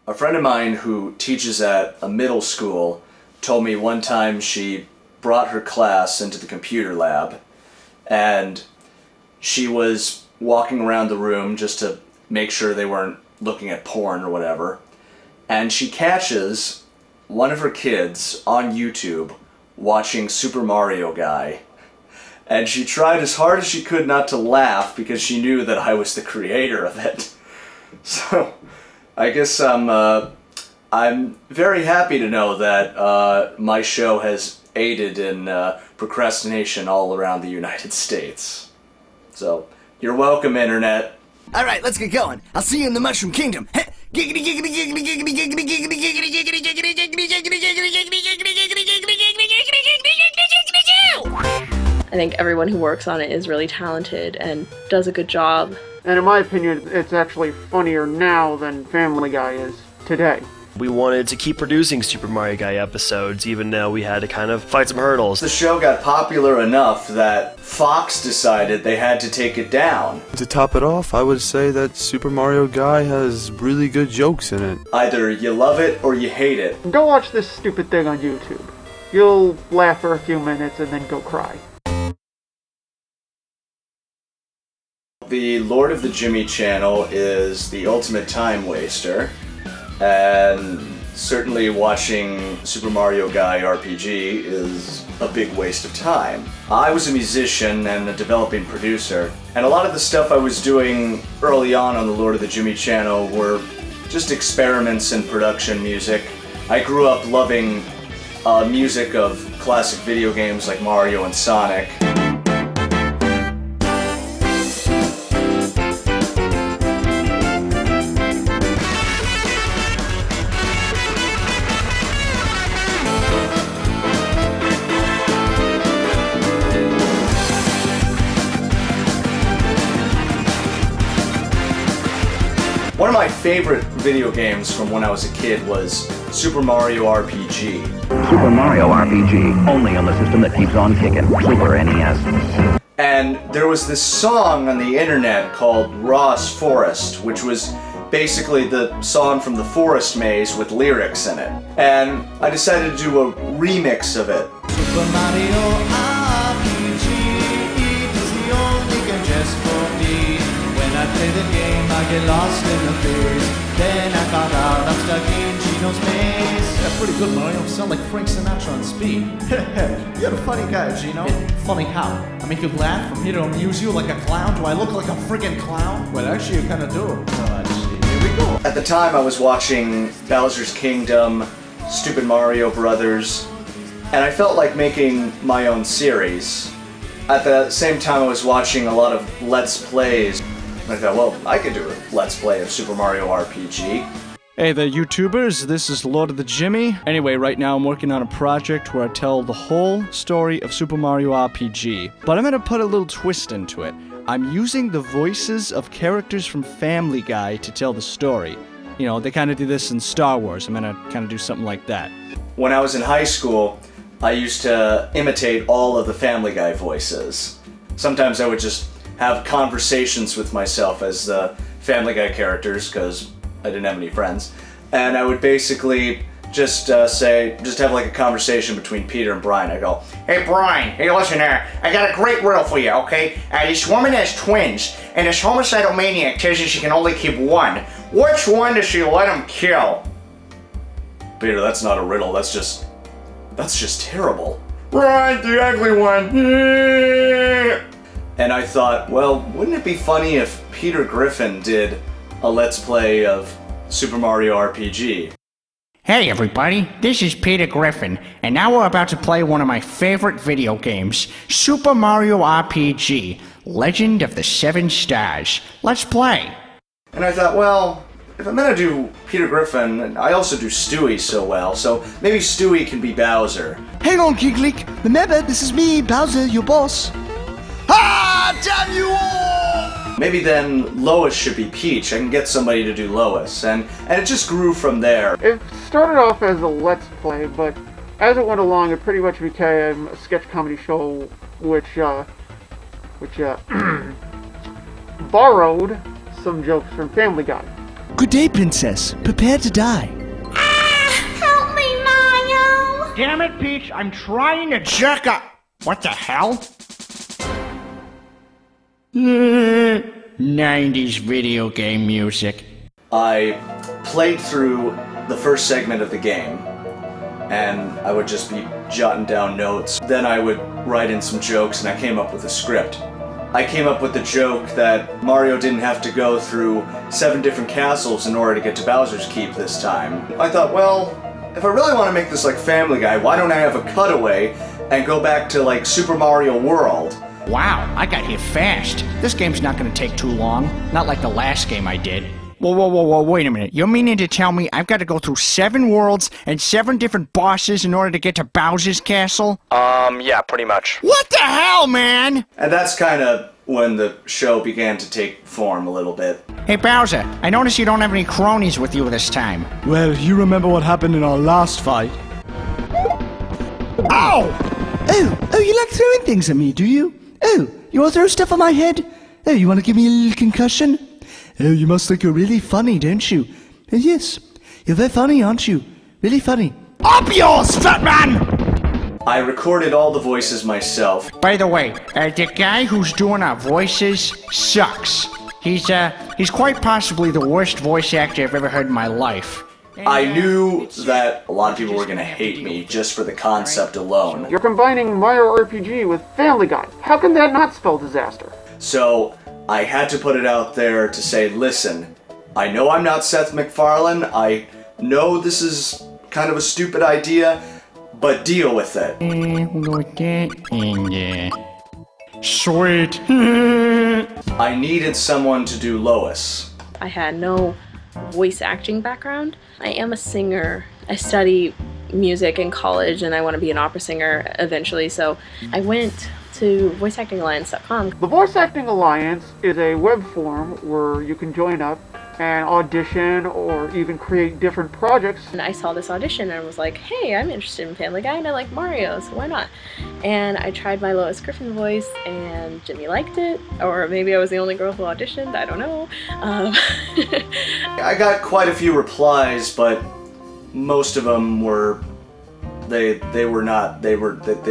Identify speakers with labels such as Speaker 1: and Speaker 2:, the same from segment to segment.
Speaker 1: A friend of mine who teaches at a middle school told me one time she brought her class into the computer lab and she was walking around the room just to make sure they weren't looking at porn or whatever, and she catches one of her kids on YouTube watching Super Mario Guy, and she tried as hard as she could not to laugh because she knew that I was the creator of it. So I guess I'm very happy to know that my show has aided in procrastination all around the United States. So, you're welcome, Internet.
Speaker 2: Alright, let's get going. I'll see you in the Mushroom Kingdom. Giggity giggity giggity giggity giggity giggity giggity giggity giggity giggity giggity giggity.
Speaker 3: I think everyone who works on it is really talented and does a good job.
Speaker 4: And in my opinion, it's actually funnier now than Family Guy is today.
Speaker 5: We wanted to keep producing Super Mario Guy episodes, even though we had to kind of fight some hurdles.
Speaker 1: The show got popular enough that Fox decided they had to take it down.
Speaker 6: To top it off, I would say that Super Mario Guy has really good jokes in it.
Speaker 1: Either you love it or you hate it.
Speaker 4: Go watch this stupid thing on YouTube. You'll laugh for a few minutes and then go cry.
Speaker 1: The LordoftheJimmy channel is the ultimate time waster, and certainly watching Super Mario Guy RPG is a big waste of time. I was a musician and a developing producer, and a lot of the stuff I was doing early on the LordoftheJimmy channel were just experiments in production music. I grew up loving music of classic video games like Mario and Sonic. One of my favorite video games from when I was a kid was Super Mario RPG.
Speaker 7: Super Mario RPG, only on the system that keeps on kicking, Super NES.
Speaker 1: And there was this song on the internet called Raw's Forest, which was basically the song from the Forest Maze with lyrics in it. And I decided to do a remix of it.
Speaker 8: Super Mario RPG is the only game just for me. When I play the game, I get lost in the phase. Then I found out I'm stuck in Gino's maze. Yeah, pretty good, Mario. Sound like Frank Sinatra on speed. You're a funny guy, Gino. Funny how? I make you laugh? I'm here to amuse you like a clown? Do I look like a friggin' clown? Well, actually, you kind of do. Here we go.
Speaker 1: At the time, I was watching Bowser's Kingdom, Stupid Mario Brothers, and I felt like making my own series. At the same time, I was watching a lot of Let's Plays. I thought, well, I could do a Let's Play of Super Mario RPG.
Speaker 9: Hey there, YouTubers, this is LordoftheJimmy. Anyway, right now I'm working on a project where I tell the whole story of Super Mario RPG, but I'm gonna put a little twist into it. I'm using the voices of characters from Family Guy to tell the story. You know, they kind of do this in Star Wars. I'm gonna kind of do something like that.
Speaker 1: When I was in high school, I used to imitate all of the Family Guy voices. Sometimes I would just have conversations with myself as the Family Guy characters, because I didn't have any friends. And I would basically just have like a conversation between Peter and Brian. I go,
Speaker 10: "Hey Brian, hey listen here, I got a great riddle for you, okay? This woman has twins, and this homicidal maniac tells you she can only keep one. Which one does she let him kill?"
Speaker 1: "Peter, that's not a riddle, that's just terrible."
Speaker 10: "Right, the ugly one."
Speaker 1: And I thought, well, wouldn't it be funny if Peter Griffin did a Let's Play of Super Mario RPG?
Speaker 10: Hey everybody, this is Peter Griffin, and now we're about to play one of my favorite video games, Super Mario RPG, Legend of the Seven Stars. Let's play.
Speaker 1: And I thought, well, if I'm gonna do Peter Griffin, I also do Stewie so well, so maybe Stewie can be Bowser.
Speaker 2: Hang on, Kicklick. Remember, this is me, Bowser, your boss. Ah, damn you all!
Speaker 1: Maybe then Lois should be Peach. I can get somebody to do Lois, and it just grew from there.
Speaker 4: It started off as a Let's Play, but as it went along, it pretty much became a sketch comedy show, which borrowed some jokes from Family Guy.
Speaker 2: Good day, princess. Prepare to die.
Speaker 11: Help me, Mario!
Speaker 10: Damn it, Peach, I'm trying to jerk up. What the hell? 90s video game music.
Speaker 1: I played through the first segment of the game, and I would just be jotting down notes. Then I would write in some jokes, and I came up with a script. I came up with the joke that Mario didn't have to go through 7 different castles in order to get to Bowser's Keep this time. I thought, well, if I really want to make this like Family Guy, why don't I have a cutaway and go back to like Super Mario World?
Speaker 10: Wow, I got here fast. This game's not gonna take too long. Not like the last game I did. Whoa, wait a minute. You're meaning to tell me I've got to go through 7 worlds and 7 different bosses in order to get to Bowser's Castle?
Speaker 5: Yeah, pretty much.
Speaker 10: What the hell, man?
Speaker 1: And that's kind of when the show began to take form a little bit.
Speaker 10: Hey, Bowser, I notice you don't have any cronies with you this time.
Speaker 2: Well, you remember what happened in our last fight?
Speaker 10: Ow!
Speaker 2: Oh, you like throwing things at me, do you? Oh, you want to throw stuff on my head? Oh, you want to give me a little concussion? Oh, you must think you're really funny, don't you? Oh, yes, you're very funny, aren't you? Really funny.
Speaker 10: Up yours, fat man!
Speaker 1: I recorded all the voices myself.
Speaker 10: By the way, the guy who's doing our voices sucks. He's quite possibly the worst voice actor I've ever heard in my life.
Speaker 1: I knew that a lot of people were going to hate me just for the concept alone.
Speaker 4: You're combining Mario RPG with Family Guy. How can that not spell disaster?
Speaker 1: So I had to put it out there to say, listen, I know I'm not Seth MacFarlane. I know this is kind of a stupid idea, but deal with it.
Speaker 10: We'll go with that and sweet.
Speaker 1: I needed someone to do Lois.
Speaker 3: I had no voice acting background. I am a singer. I study music in college and I want to be an opera singer eventually, so I went to voiceactingalliance.com.
Speaker 4: The Voice Acting Alliance is a web forum where you can join up and audition or even create different projects.
Speaker 3: And I saw this audition and was like, hey, I'm interested in Family Guy and I like Mario, so why not? And I tried my Lois Griffin voice and Jimmy liked it, or maybe I was the only girl who auditioned, I don't know.
Speaker 1: I got quite a few replies, but most of them were, they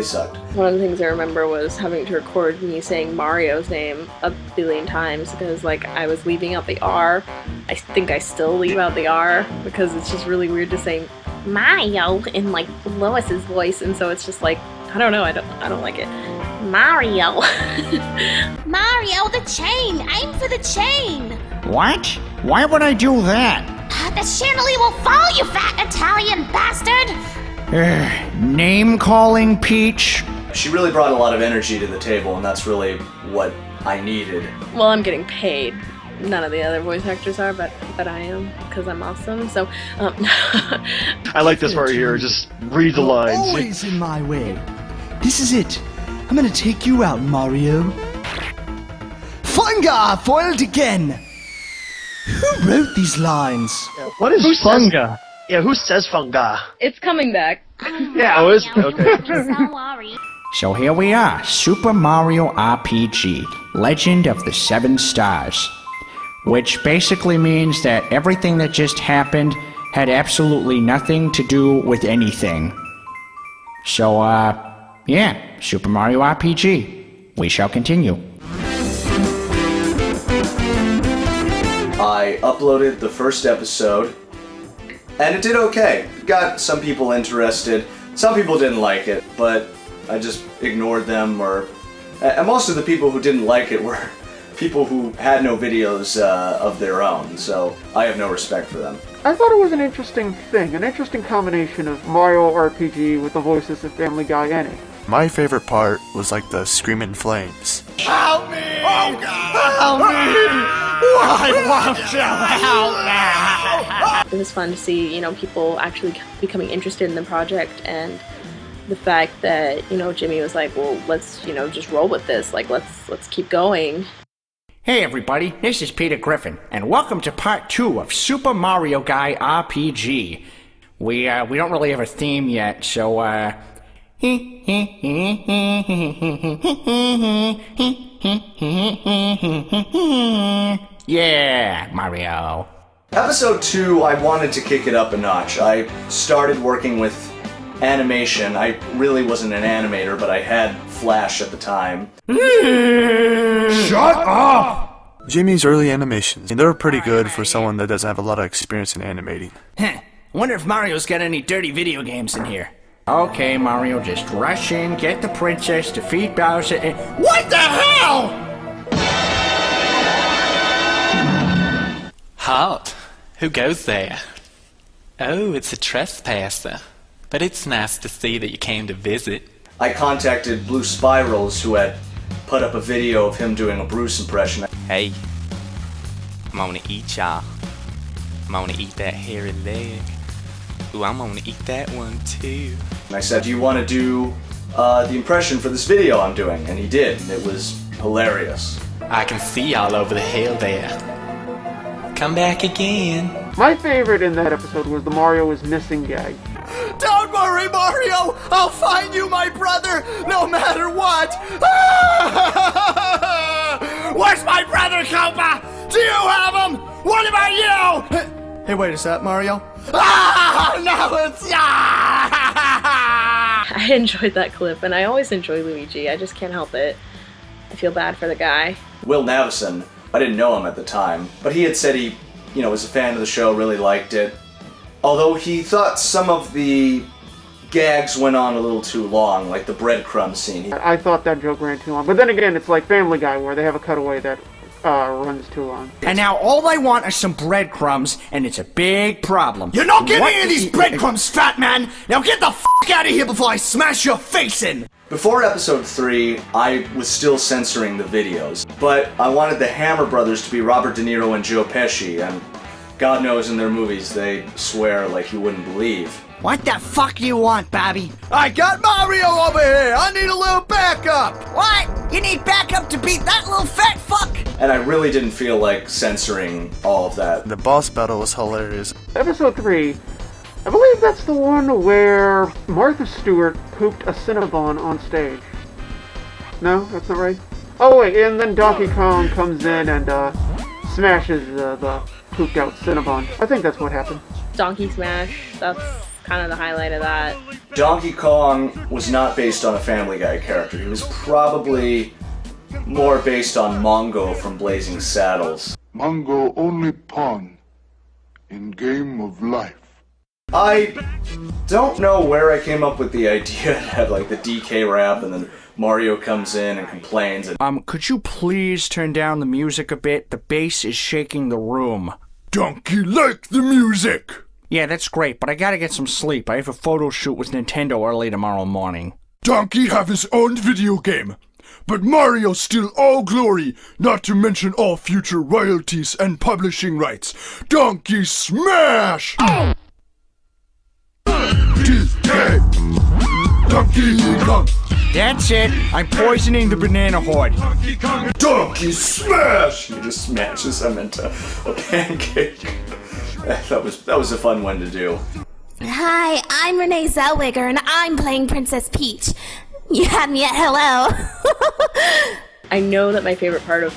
Speaker 1: sucked.
Speaker 3: One of the things I remember was having to record me saying Mario's name a billion times because like I was leaving out the R. I think I still leave out the R because it's just really weird to say Mario in like Lois's voice, and so it's just like, I don't know, I don't like it. Mario.
Speaker 11: Mario, the chain! Aim for the chain!
Speaker 10: What? Why would I do that?
Speaker 11: The chandelier will fall, you fat Italian bastard!
Speaker 10: Name calling, Peach?
Speaker 1: She really brought a lot of energy to the table, and that's really what I needed.
Speaker 3: Well, I'm getting paid. None of the other voice actors are, but I am, because I'm awesome, so,
Speaker 5: I like this part here, just read the lines.
Speaker 2: Always in my way. This is it. I'm gonna take you out, Mario. Funga foiled again. Who wrote these lines?
Speaker 5: What is funga? Yeah, who says funga?
Speaker 3: it's coming back.
Speaker 5: Yeah, it is? Okay.
Speaker 11: Don't worry.
Speaker 10: So here we are, Super Mario RPG, Legend of the Seven Stars. Which basically means that everything that just happened had absolutely nothing to do with anything. So, yeah, Super Mario RPG. We shall continue.
Speaker 1: I uploaded the first episode, and it did okay. Got some people interested. Some people didn't like it, but I just ignored them, and most of the people who didn't like it were people who had no videos of their own, so I have no respect for them.
Speaker 4: I thought it was an interesting thing, an interesting combination of Mario RPG with the voices of Family Guy in it.
Speaker 6: My favorite part was like the screaming flames.
Speaker 10: Help me! Oh God! Help me! Why won't you help me?
Speaker 3: It was fun to see, you know, people actually becoming interested in the project, and the fact that, you know, Jimmy was like, well, let's, you know, just roll with this, like, let's keep going.
Speaker 10: Hey everybody, this is Peter Griffin, and welcome to part 2 of Super Mario Guy RPG. We don't really have a theme yet, so, yeah, Mario.
Speaker 1: Episode 2, I wanted to kick it up a notch. I started working with animation. I really wasn't an animator, but I had Flash at the time.
Speaker 6: Shut up! Jimmy's early animations, they were pretty good for someone that doesn't have a lot of experience in animating.
Speaker 10: Wonder if Mario's got any dirty video games in here. Okay, Mario, just rush in, get the princess, defeat Bowser, and... What the hell?!
Speaker 12: Halt! Who goes there? Oh, it's a trespasser. But it's nice to see that you came to visit.
Speaker 1: I contacted Blue Spirals, who had put up a video of him doing a Bruce impression.
Speaker 12: Hey, I'm gonna eat y'all. I'm gonna eat that hairy leg. Ooh, I'm gonna eat that one too.
Speaker 1: And I said, do you want to do the impression for this video I'm doing? And he did, and it was hilarious.
Speaker 12: I can see y'all over the hill there. Come back again.
Speaker 4: My favorite in that episode was the Mario is missing gag.
Speaker 2: Don't worry, Mario! I'll find you, my brother, no matter what! Where's my brother, Koopa? Do you have him? What about you? Hey, wait, is that Mario? No, it's...
Speaker 3: I enjoyed that clip, and I always enjoy Luigi. I just can't help it. I feel bad for the guy.
Speaker 1: Will Knavison, I didn't know him at the time, but he had said he, was a fan of the show, really liked it. Although he thought some of the gags went on a little too long, like the breadcrumb scene.
Speaker 4: I thought that joke ran too long, but then again, it's like Family Guy, where they have a cutaway that runs too long.
Speaker 10: And now all I want are some breadcrumbs, and it's a big problem.
Speaker 2: You're not getting any of these breadcrumbs, fat man! Now get the f*** out of here before I smash your face in!
Speaker 1: Before episode 3, I was still censoring the videos, but I wanted the Hammer Brothers to be Robert De Niro and Joe Pesci, and God knows in their movies they swear like you wouldn't believe.
Speaker 10: What the fuck do you want, Bobby?
Speaker 2: I got Mario over here! I need a little backup!
Speaker 10: What? You need backup to beat that little fat fuck?
Speaker 1: And I really didn't feel like censoring all of that.
Speaker 6: The boss battle was hilarious.
Speaker 4: Episode 3, I believe that's the one where Martha Stewart pooped a Cinnabon on stage. No, that's not right? Oh wait, and then Donkey Kong comes in and smashes the pooped out Cinnabon. I think that's what happened.
Speaker 3: Donkey Smash, that's kind of the highlight of that.
Speaker 1: Donkey Kong was not based on a Family Guy character. He was probably more based on Mongo from Blazing Saddles.
Speaker 13: Mongo only pawn in game of life.
Speaker 1: I don't know where I came up with the idea to have like the DK rap and then Mario comes in and complains and...
Speaker 10: Could you please turn down the music a bit? The bass is shaking the room.
Speaker 2: Donkey like the music!
Speaker 10: Yeah, that's great, but I gotta get some sleep. I have a photo shoot with Nintendo early tomorrow morning.
Speaker 2: Donkey have his own video game, but Mario still all glory, not to mention all future royalties and publishing rights. Donkey Smash! Oh! DK! Donkey Kong!
Speaker 10: That's it! I'm poisoning the banana horde.
Speaker 2: Donkey Smash!
Speaker 1: He just smashes him into a pancake. That was a fun one to do.
Speaker 11: Hi, I'm Renee Zellweger, and I'm playing Princess Peach. You had me at hello.
Speaker 3: I know that my favorite part of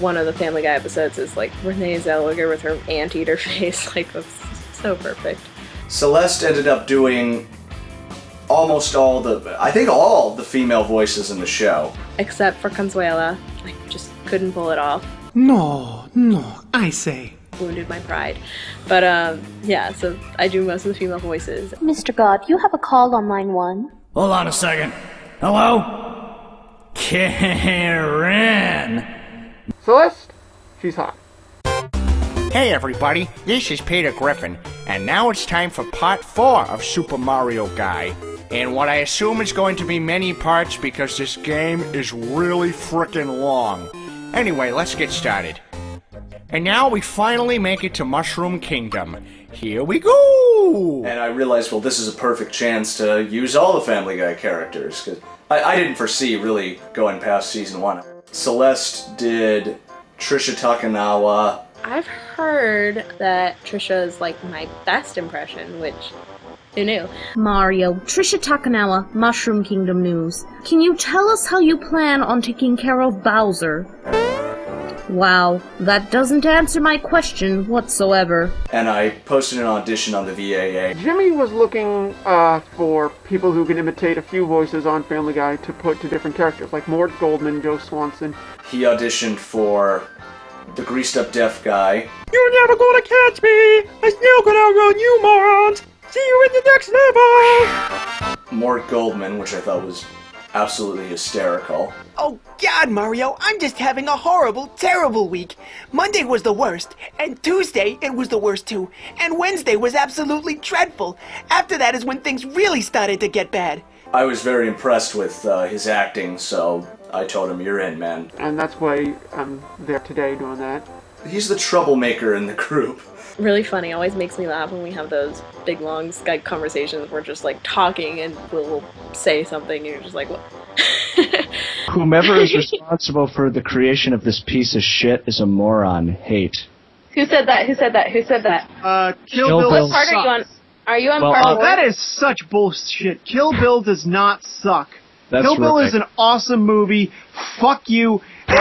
Speaker 3: one of the Family Guy episodes is like Renee Zellweger with her anteater face. Like, that's so perfect.
Speaker 1: Celeste ended up doing almost all the female voices in the show.
Speaker 3: Except for Consuela. I just couldn't pull it off.
Speaker 14: No, I say.
Speaker 3: Wounded my pride. But, yeah, so I do most of the female voices.
Speaker 11: Mr. God, you have a call on line 1.
Speaker 2: Hold on a second. Hello? Karen!
Speaker 4: Celeste? She's hot.
Speaker 10: Hey everybody, this is Peter Griffin, and now it's time for part 4 of Super Mario Guy. And what I assume is going to be many parts because this game is really frickin' long. Anyway, let's get started. And now we finally make it to Mushroom Kingdom. Here we go!
Speaker 1: And I realized, well, this is a perfect chance to use all the Family Guy characters, because I didn't foresee really going past season 1. Celeste did Trisha Takanawa.
Speaker 3: I've heard that Trisha is like my best impression, which, who knew?
Speaker 11: Mario, Trisha Takanawa, Mushroom Kingdom News. Can you tell us how you plan on taking care of Bowser?
Speaker 15: Wow, that doesn't answer my question whatsoever.
Speaker 1: And I posted an audition on the VAA.
Speaker 4: Jimmy was looking for people who can imitate a few voices on Family Guy to put to different characters, like Mort Goldman, Joe Swanson.
Speaker 1: He auditioned for the greased up deaf guy.
Speaker 16: You're never gonna catch me! I'm still gonna outrun you, morons! See you in the next level!
Speaker 1: Mort Goldman, which I thought was absolutely hysterical.
Speaker 17: Oh God, Mario, I'm just having a horrible, terrible week. Monday was the worst, and Tuesday it was the worst too, and Wednesday was absolutely dreadful. After that is when things really started to get bad.
Speaker 1: I was very impressed with his acting, so I told him, you're in, man.
Speaker 4: And that's why I'm there today doing that.
Speaker 1: He's the troublemaker in the group.
Speaker 3: Really funny, always makes me laugh when we have those big long Skype conversations where we're just like talking and we'll say something and you're just like, what?
Speaker 9: Whomever is responsible for the creation of this piece of shit is a moron. Hate.
Speaker 3: Who said that? Who said that? Who said that?
Speaker 16: Kill Bill
Speaker 3: What part are you on? Are you on part
Speaker 16: Oh,
Speaker 3: one?
Speaker 16: that is such bullshit. Kill Bill does not suck.
Speaker 9: That's
Speaker 16: Kill Bill
Speaker 9: right.
Speaker 16: is an awesome movie. Fuck you. And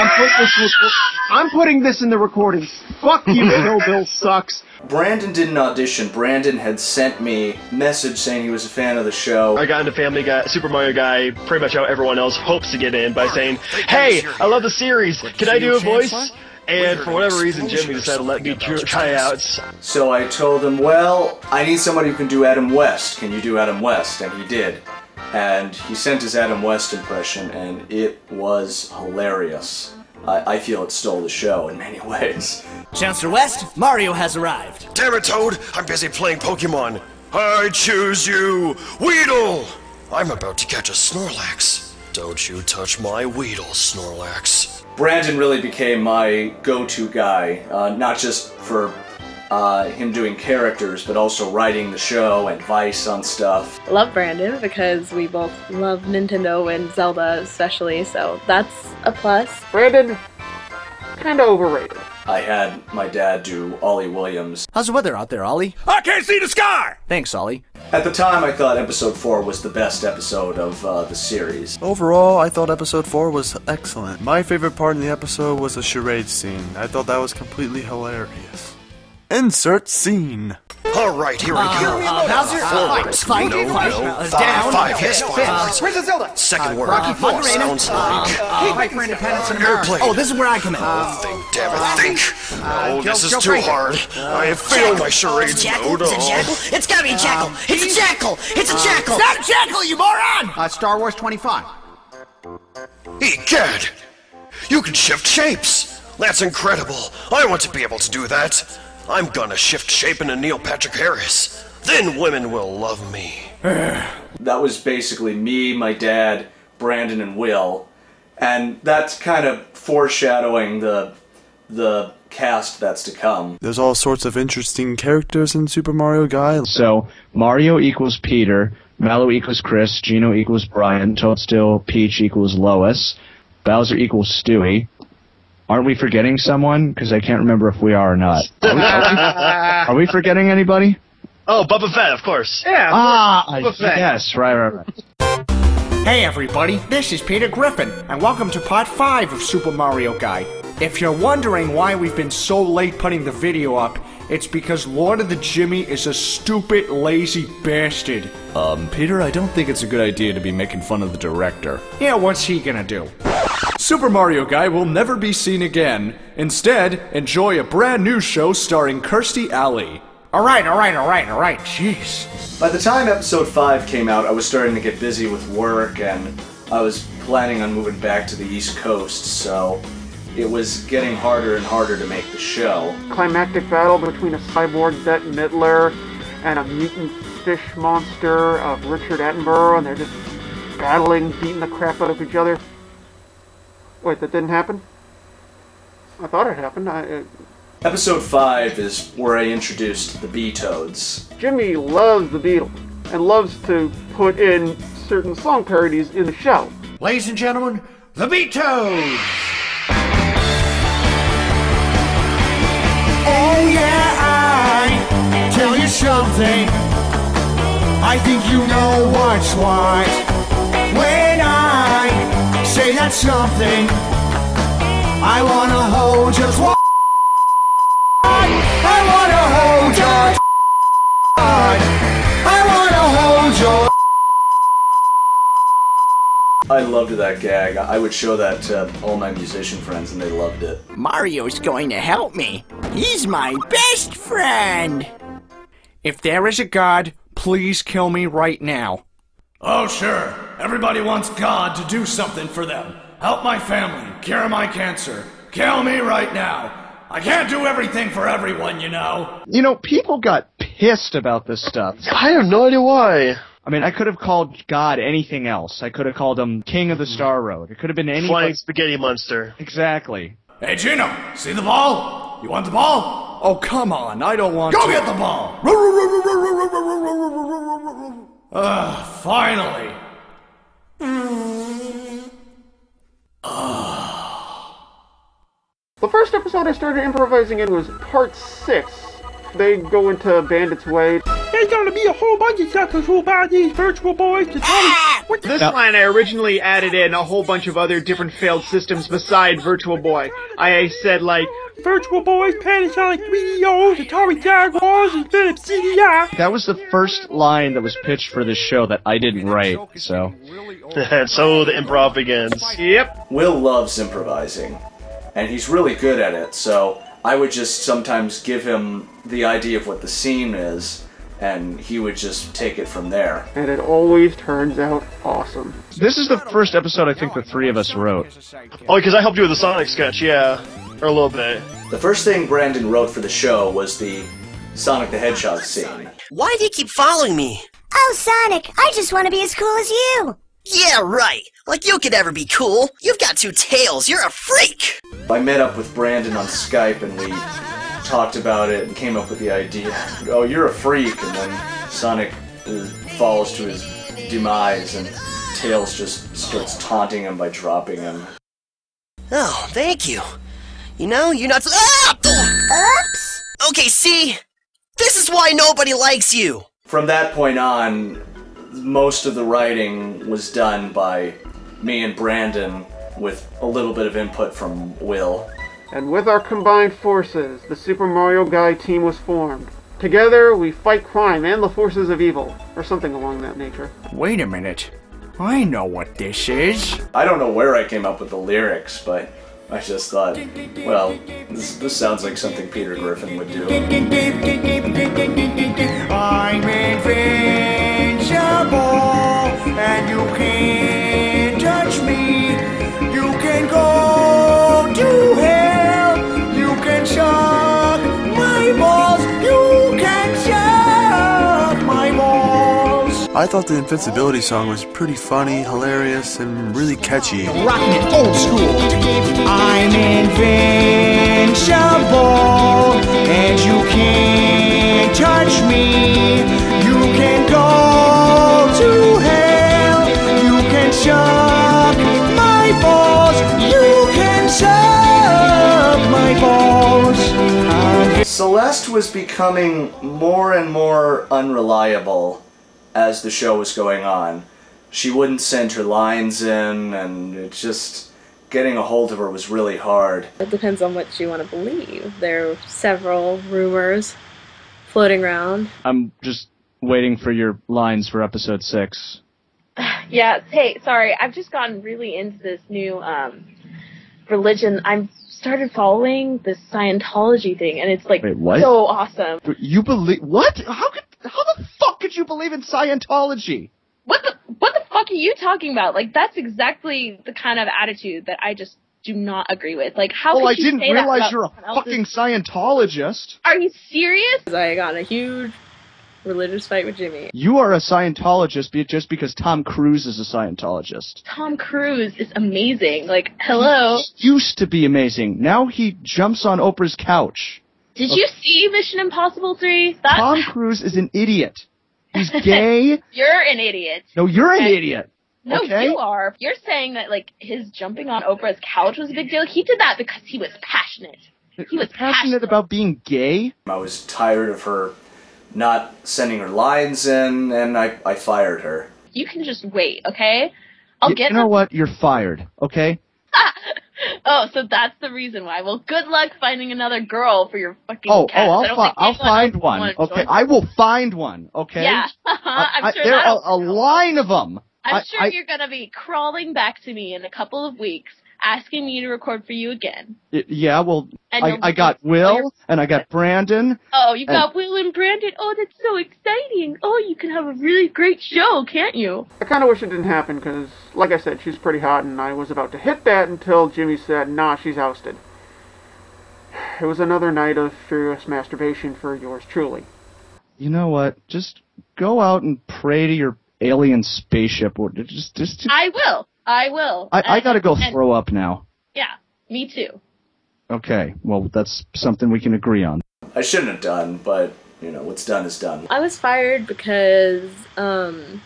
Speaker 16: I'm putting this in the recording. Fuck you, Kill Bill sucks.
Speaker 1: Brandon didn't audition. Brandon had sent me a message saying he was a fan of the show.
Speaker 5: I got into Family Guy, Super Mario Guy, pretty much how everyone else hopes to get in by saying, "Hey, I love the series. Can I do a voice?" And for whatever reason, Jimmy decided to let me try out.
Speaker 1: So I told him, well, I need somebody who can do Adam West. Can you do Adam West? And he did. And he sent his Adam West impression, and it was hilarious. I feel it stole the show in many ways.
Speaker 18: Chancellor West, Mario has arrived.
Speaker 19: Damn it, Toad! I'm busy playing Pokemon. I choose you, Weedle! I'm about to catch a Snorlax. Don't you touch my Weedle, Snorlax.
Speaker 1: Brandon really became my go-to guy, not just for him doing characters, but also writing the show, advice on stuff.
Speaker 3: I love Brandon because we both love Nintendo and Zelda especially, so that's a plus.
Speaker 4: Brandon, kinda overrated.
Speaker 1: I had my dad do Ollie Williams.
Speaker 18: How's the weather out there, Ollie?
Speaker 19: I can't see the sky!
Speaker 18: Thanks, Ollie.
Speaker 1: At the time, I thought episode 4 was the best episode of the series.
Speaker 6: Overall, I thought episode 4 was excellent. My favorite part in the episode was the charade scene. I thought that was completely hilarious. Insert scene.
Speaker 19: Alright, here we go.
Speaker 18: Bowser,
Speaker 19: Forward.
Speaker 18: fight,
Speaker 19: No,
Speaker 18: fight,
Speaker 19: no.
Speaker 18: down.
Speaker 19: Five, yes, forward.
Speaker 17: Princess Zelda!
Speaker 19: Second word.
Speaker 18: Rocky Four,
Speaker 19: Sounds like...
Speaker 18: Fight for independence in
Speaker 19: Airplane.
Speaker 18: Oh, this is where I come in.
Speaker 19: Think, damn it, think. No, this is too hard. I have failed my charades mode.
Speaker 18: It's a jackal. It's gotta be a jackal. It's a jackal. It's a jackal. It's not a jackal, you moron!
Speaker 10: Star Wars 25.
Speaker 19: Egad! You can shift shapes! That's incredible! I want to be able to do that! I'm gonna shift shape into Neil Patrick Harris. Then women will love me.
Speaker 1: That was basically me, my dad, Brandon, and Will. And that's kind of foreshadowing the cast that's to come.
Speaker 6: There's all sorts of interesting characters in Super Mario Guy.
Speaker 9: So, Mario equals Peter, Mallow equals Chris, Gino equals Brian, Toadstool, Peach equals Lois, Bowser equals Stewie. Aren't we forgetting someone? Because I can't remember if we are or not. Are we forgetting anybody?
Speaker 5: Oh, Boba Fett, of course.
Speaker 16: Yeah,
Speaker 5: Boba Fett.
Speaker 9: Yes, right.
Speaker 10: Hey everybody, this is Peter Griffin, and welcome to part 5 of Super Mario Guy. If you're wondering why we've been so late putting the video up, it's because LordoftheJimmy is a stupid, lazy bastard.
Speaker 9: Peter, I don't think it's a good idea to be making fun of the director.
Speaker 10: Yeah, what's he gonna do?
Speaker 9: Super Mario Guy will never be seen again. Instead, enjoy a brand new show starring Kirstie Alley.
Speaker 10: Alright, jeez.
Speaker 1: By the time episode 5 came out, I was starting to get busy with work, and I was planning on moving back to the East Coast, so it was getting harder and harder to make the show.
Speaker 4: Climactic battle between a cyborg Bette Midler and a mutant fish monster of Richard Attenborough, and they're just battling, beating the crap out of each other. Wait, that didn't happen? I thought it happened.
Speaker 1: Episode 5 is where I introduced the BeaToads.
Speaker 4: Jimmy loves the Beatles and loves to put in certain song parodies in the show.
Speaker 10: Ladies and gentlemen, the BeaToads!
Speaker 8: Oh yeah, I tell you something. I think you know what's what. When I say that something, I wanna hold your twat. I wanna hold your twat. I wanna hold your.
Speaker 1: I loved that gag. I would show that to all my musician friends and they loved it.
Speaker 10: Mario's going to help me. He's my best friend. If there is a god, please kill me right now.
Speaker 9: Oh, sure. Everybody wants God to do something for them. Help my family, cure my cancer. Kill me right now. I can't do everything for everyone, you know.
Speaker 20: You know, people got pissed about this stuff.
Speaker 5: I have no idea why.
Speaker 20: I mean, I could have called God anything else. I could have called him King of the Star Road. It could have been any...
Speaker 5: Flying spaghetti monster.
Speaker 20: Exactly.
Speaker 9: Hey, Gino, see the ball? You want the ball?
Speaker 6: Oh, come on, I don't want to.
Speaker 9: Go get the ball! Finally.
Speaker 4: The first episode I started improvising in was part 6. They go into Bandit's Way.
Speaker 16: There's gonna be a whole bunch of suckers who buy these virtual boys to tell me what the... This line I originally added in a whole bunch of other different failed systems beside Virtual Boy. I said, like, Virtual Boys, Panasonic 3DOs, Atari Jaguars, and Philips CDI.
Speaker 20: That was the first line that was pitched for this show that I didn't write, so...
Speaker 5: And so the improv begins.
Speaker 4: Yep.
Speaker 1: Will loves improvising, and he's really good at it, so I would just sometimes give him the idea of what the scene is, and he would just take it from there.
Speaker 4: And it always turns out awesome.
Speaker 20: This is the first episode I think the three of us wrote.
Speaker 5: Oh, because I helped you with the Sonic sketch, yeah. Or a little bit.
Speaker 1: The first thing Brandon wrote for the show was the Sonic the Hedgehog scene.
Speaker 18: Why do you keep following me?
Speaker 11: Oh, Sonic, I just want to be as cool as you.
Speaker 18: Yeah, right. Like you could ever be cool. You've got 2 tails. You're a freak.
Speaker 1: I met up with Brandon on Skype and we talked about it and came up with the idea. Oh, you're a freak, and then Sonic falls to his demise and Tails just starts taunting him by dropping him.
Speaker 18: Oh, thank you. You know, you're not... Ah!
Speaker 11: Oops!
Speaker 18: Okay, see? This is why nobody likes you!
Speaker 1: From that point on, most of the writing was done by me and Brandon with a little bit of input from Will.
Speaker 4: And with our combined forces, the Super Mario Guy team was formed. Together, we fight crime and the forces of evil, or something along that nature.
Speaker 10: Wait a minute. I know what this is.
Speaker 1: I don't know where I came up with the lyrics, but I just thought, well, this sounds like something Peter Griffin would do.
Speaker 8: I'm invincible, and you can't touch me. You can go to hell. You can suck my balls. You can suck my balls.
Speaker 6: I thought the Invincibility song was pretty funny, hilarious, and really catchy.
Speaker 8: Rocking it old school. I'm invincible, and you can't touch me. You can go to hell. You can suck my balls. You can suck my balls.
Speaker 1: Celeste was becoming more and more unreliable as the show was going on. She wouldn't send her lines in, and it just... getting a hold of her was really hard.
Speaker 3: It depends on what you want to believe. There are several rumors floating around.
Speaker 20: I'm just waiting for your lines for episode 6.
Speaker 3: Yeah, hey, sorry, I've just gotten really into this new religion. I've started following this Scientology thing, and it's like...
Speaker 20: Wait, what?
Speaker 3: So awesome.
Speaker 20: You believe... What? How the fuck could you believe in Scientology?
Speaker 3: What the fuck are you talking about? Like, that's exactly the kind of attitude that I just do not agree with. Like, how could you say that?
Speaker 20: I didn't realize you're a fucking Scientologist.
Speaker 3: Are you serious? I got in a huge religious fight with Jimmy.
Speaker 20: You are a Scientologist just because Tom Cruise is a Scientologist.
Speaker 3: Tom Cruise is amazing. Like, hello.
Speaker 20: He used to be amazing. Now he jumps on Oprah's couch.
Speaker 3: Did you see Mission Impossible 3?
Speaker 20: Tom Cruise is an idiot. He's gay.
Speaker 3: You're an idiot.
Speaker 20: No, you're an idiot.
Speaker 3: No,
Speaker 20: okay?
Speaker 3: You are. You're saying that, like, his jumping on Oprah's couch was a big deal. He did that because he was passionate. He was
Speaker 20: passionate about being gay?
Speaker 1: I was tired of her not sending her lines in, and I fired her.
Speaker 3: You can just wait, okay? I'll get
Speaker 20: You know what? You're fired, okay?
Speaker 3: Oh, so that's the reason why. Well, good luck finding another girl for your fucking cat.
Speaker 9: I'll find one. Okay, I will find one. Okay.
Speaker 3: Yeah, I'm sure
Speaker 9: there are a line of them.
Speaker 3: I'm sure you're gonna be crawling back to me in a couple of weeks, asking me to record for you again.
Speaker 9: Yeah, well,
Speaker 3: And
Speaker 9: I got Will, and I got Brandon.
Speaker 3: Oh, you got Will and Brandon? Oh, that's so exciting. Oh, you can have a really great show, can't you?
Speaker 4: I kind of wish it didn't happen, because, like I said, she's pretty hot, and I was about to hit that until Jimmy said, nah, she's ousted. It was another night of furious masturbation for yours truly.
Speaker 9: You know what? Just go out and pray to your alien spaceship. Or just.
Speaker 3: I will.
Speaker 9: I gotta go throw up now.
Speaker 3: Yeah, me too.
Speaker 9: Okay, well, that's something we can agree on.
Speaker 1: I shouldn't have done, but, you know, what's done is done.
Speaker 3: I was fired because, I'm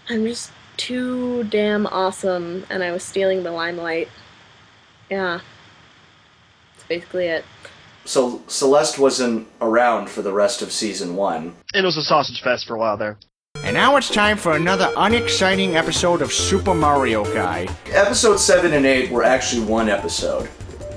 Speaker 3: just too damn awesome, and I was stealing the limelight. Yeah. That's basically it.
Speaker 1: So, Celeste wasn't around for the rest of Season 1.
Speaker 5: It was a sausage fest for a while there.
Speaker 10: And now it's time for another unexciting episode of Super Mario Guy.
Speaker 1: Episodes 7 and 8 were actually one episode,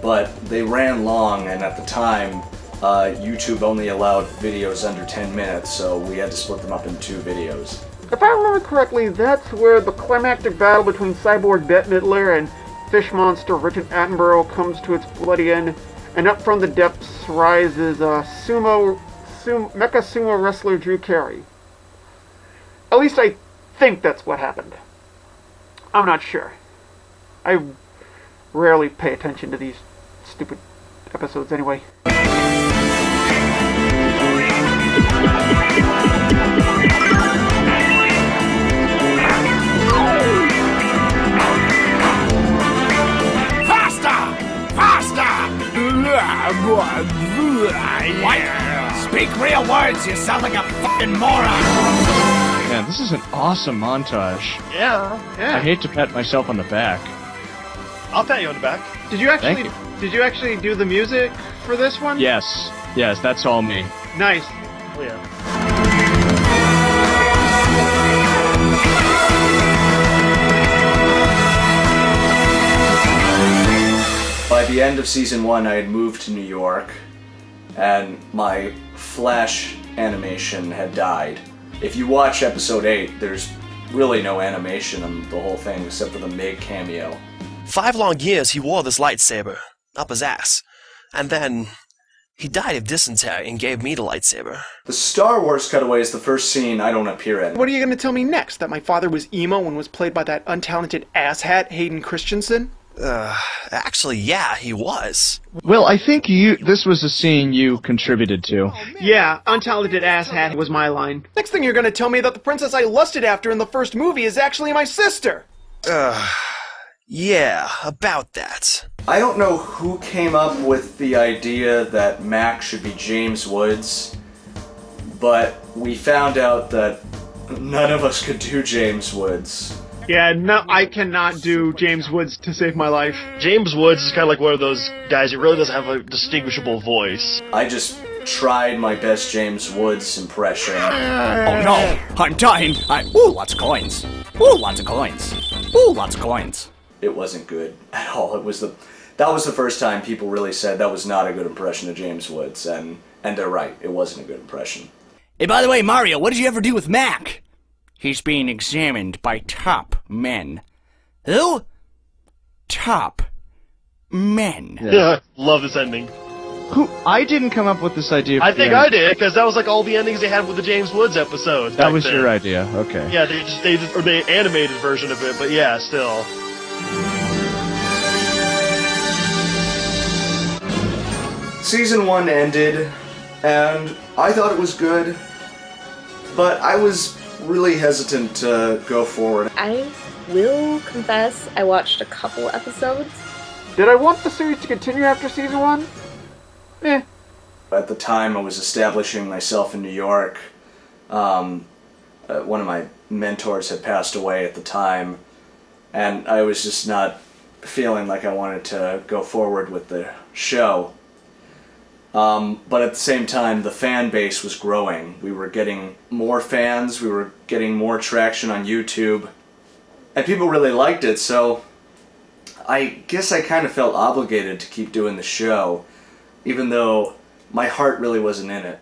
Speaker 1: but they ran long, and at the time, YouTube only allowed videos under 10 minutes, so we had to split them up into 2 videos.
Speaker 4: If I remember correctly, that's where the climactic battle between Cyborg Bette Midler and fish monster Richard Attenborough comes to its bloody end, and up from the depths rises mecha sumo wrestler Drew Carey. At least I think that's what happened. I'm not sure. I rarely pay attention to these stupid episodes anyway.
Speaker 10: What? Speak real words, you sound like a fucking moron!
Speaker 20: Man, this is an awesome montage.
Speaker 5: Yeah.
Speaker 20: I hate to pat myself on the back.
Speaker 5: I'll pat you on the back.
Speaker 16: Did you actually do the music for this one?
Speaker 20: Yes, that's all me.
Speaker 16: Nice.
Speaker 5: Oh yeah.
Speaker 1: By the end of Season 1, I had moved to New York, and my Flash animation had died. If you watch Episode 8, there's really no animation on the whole thing except for the Meg cameo.
Speaker 19: 5 long years he wore this lightsaber up his ass, and then he died of dysentery and gave me the lightsaber.
Speaker 1: The Star Wars cutaway is the first scene I don't appear in.
Speaker 17: What are you going to tell me next? That my father was emo and was played by that untalented asshat Hayden Christensen?
Speaker 19: Actually, yeah, he was.
Speaker 20: Will, I think this was a scene you contributed to.
Speaker 16: Yeah, untalented asshat was my line.
Speaker 17: Next thing you're going to tell me that the princess I lusted after in the first movie is actually my sister!
Speaker 19: Yeah, about that.
Speaker 1: I don't know who came up with the idea that Mac should be James Woods, but we found out that none of us could do James Woods.
Speaker 16: Yeah, no, I cannot do James Woods to save my life.
Speaker 5: James Woods is kind of like one of those guys who really doesn't have a distinguishable voice.
Speaker 1: I just tried my best James Woods impression.
Speaker 10: Oh no, I'm dying. Ooh, lots of coins. Ooh, lots of coins. Ooh, lots of coins.
Speaker 1: It wasn't good at all. That was the first time people really said that was not a good impression of James Woods, and they're right. It wasn't a good impression.
Speaker 10: Hey, by the way, Mario, what did you ever do with Mac? He's being examined by top men. Who? Top men.
Speaker 5: Yeah, love this ending.
Speaker 20: Who? I didn't come up with this idea.
Speaker 5: I think I did, because that was like all the endings they had with the James Woods episodes.
Speaker 20: That was your idea, okay.
Speaker 5: Yeah, they animated version of it, but yeah, still.
Speaker 1: Season 1 ended, and I thought it was good, but I was really hesitant to go forward.
Speaker 3: I will confess I watched a couple episodes.
Speaker 4: Did I want the series to continue after Season 1?
Speaker 1: At the time I was establishing myself in New York. One of my mentors had passed away at the time, and I was just not feeling like I wanted to go forward with the show. But at the same time, the fan base was growing. We were getting more fans, we were getting more traction on YouTube, and people really liked it, so I guess I kind of felt obligated to keep doing the show, even though my heart really wasn't in it.